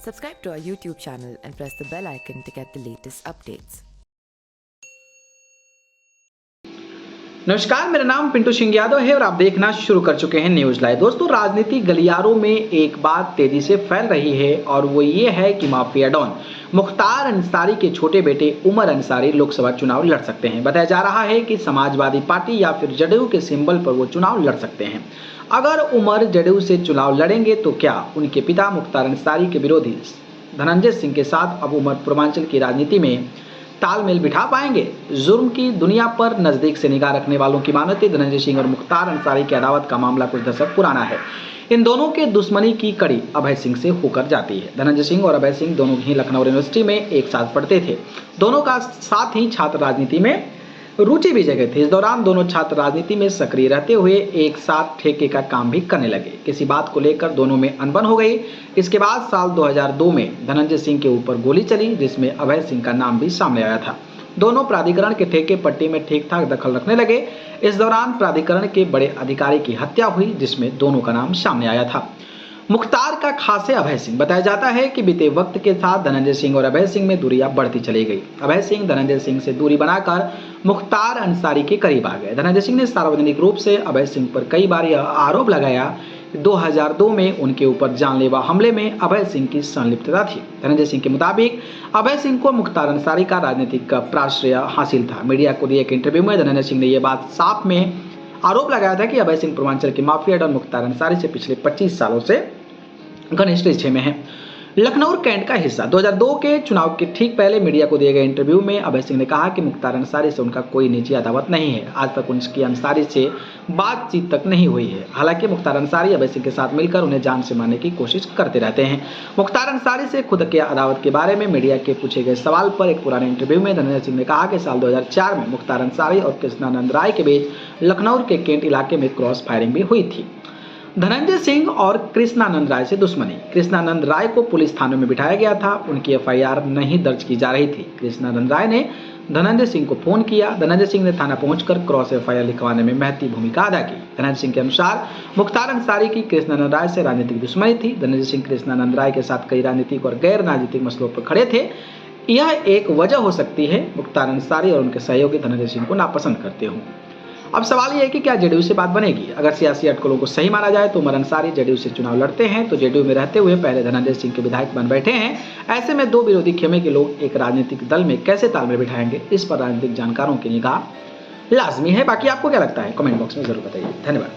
Subscribe to our YouTube channel and press the bell icon to get the latest updates. नमस्कार, मेरा नाम पिंटू सिंह यादव है और आप देखना शुरू कर चुके हैं न्यूज लाइव। दोस्तों, राजनीति गलियारों में एक बात तेजी से फैल रही है और वो ये है कि माफिया डॉन मुख्तार अंसारी के छोटे बेटे उमर अंसारी लोकसभा चुनाव लड़ सकते हैं। बताया जा रहा है कि समाजवादी पार्टी या फिर जदयू के सिंबल पर वो चुनाव लड़ सकते हैं। अगर उमर जदयू से चुनाव लड़ेंगे तो क्या उनके पिता मुख्तार अंसारी के विरोधी धनंजय सिंह के साथ अब उमर पूर्वांचल की राजनीति में तालमेल बिठा पाएंगे? जुर्म की दुनिया पर नजदीक से निगाह रखने वालों की माने धनंजय सिंह और मुख्तार अंसारी की अदावत का मामला कुछ दशक पुराना है। इन दोनों के दुश्मनी की कड़ी अभय सिंह से होकर जाती है। धनंजय सिंह और अभय सिंह दोनों ही लखनऊ यूनिवर्सिटी में एक साथ पढ़ते थे। दोनों का साथ ही छात्र राजनीति में रुचि भी जगह थी। इस दौरान दोनों छात्र राजनीति में सक्रिय रहते हुए एक साथ ठेके का काम भी करने लगे। किसी बात को लेकर दोनों में अनबन हो गई। इसके बाद साल 2002 में धनंजय सिंह के ऊपर गोली चली, जिसमें अभय सिंह का नाम भी सामने आया था। दोनों प्राधिकरण के ठेके पट्टी में ठीक ठाक दखल रखने लगे। इस दौरान प्राधिकरण के बड़े अधिकारी की हत्या हुई, जिसमें दोनों का नाम सामने आया था। मुख्तार का खास है अभय सिंह। बताया जाता है कि बीते वक्त के साथ धनंजय सिंह और अभय सिंह में दूरियां बढ़ती चली गई। अभय सिंह धनंजय सिंह से दूरी बनाकर मुख्तार अंसारी के करीब आ गए। धनंजय सिंह ने सार्वजनिक रूप से अभय सिंह पर कई बार यह आरोप लगाया कि 2002 में उनके ऊपर जानलेवा हमले में अभय सिंह की संलिप्तता थी। धनंजय सिंह के मुताबिक अभय सिंह को मुख्तार अंसारी का राजनीतिक प्राश्रय हासिल था। मीडिया को दिए एक इंटरव्यू में धनंजय सिंह ने यह बात साफ में आरोप लगाया था कि अभय सिंह पूर्वांचल के माफिया डॉन मुख्तार अंसारी से पिछले 25 सालों से घनिष्ठ रिश्ते में है। लखनऊ कैंट का हिस्सा 2002 के चुनाव के ठीक पहले मीडिया को दिए गए इंटरव्यू में अभय सिंह ने कहा कि मुख्तार अंसारी से उनका कोई निजी अदावत नहीं है। आज तक उनकी अंसारी से बातचीत तक नहीं हुई है। हालांकि मुख्तार अंसारी अभय सिंह के साथ मिलकर उन्हें जान से मारने की कोशिश करते रहते हैं। मुख्तार अंसारी से खुद के अदावत के बारे में मीडिया के पूछे गए सवाल पर एक पुराने इंटरव्यू में धनंजय सिंह ने कहा कि साल 2004 में मुख्तार अंसारी और कृष्णानंद राय के बीच लखनऊ के कैंट इलाके में क्रॉस फायरिंग भी हुई थी। धनंजय सिंह और कृष्णानंद राय से दुश्मनी। कृष्णानंद राय को पुलिस थाने में बिठाया गया था। उनकी एफआईआर नहीं दर्ज की जा रही थी। कृष्णानंद राय ने धनंजय सिंह को फोन किया। धनंजय सिंह ने थाना पहुंचकर क्रॉस एफआईआर लिखवाने में महती भूमिका अदा की। धनंजय सिंह के अनुसार मुख्तार अंसारी की कृष्णानंद राय से राजनीतिक दुश्मनी थी। धनंजय सिंह कृष्णानंद राय के साथ कई राजनीतिक और गैर राजनीतिक मसलों पर खड़े थे। यह एक वजह हो सकती है मुख्तार अंसारी और उनके सहयोगी धनंजय सिंह को नापसंद करते हों। अब सवाल यह है कि क्या जदयू से बात बनेगी? अगर सियासी अटकलों को सही माना जाए तो उमर अंसारी जदयू से चुनाव लड़ते हैं तो जदयू में रहते हुए पहले धनंजय सिंह के विधायक बन बैठे हैं। ऐसे में दो विरोधी खेमे के लोग एक राजनीतिक दल में कैसे तालमेल बिठाएंगे, इस पर राजनीतिक जानकारों की निगाह लाजमी है। बाकी आपको क्या लगता है, कमेंट बॉक्स में जरूर बताइए। धन्यवाद।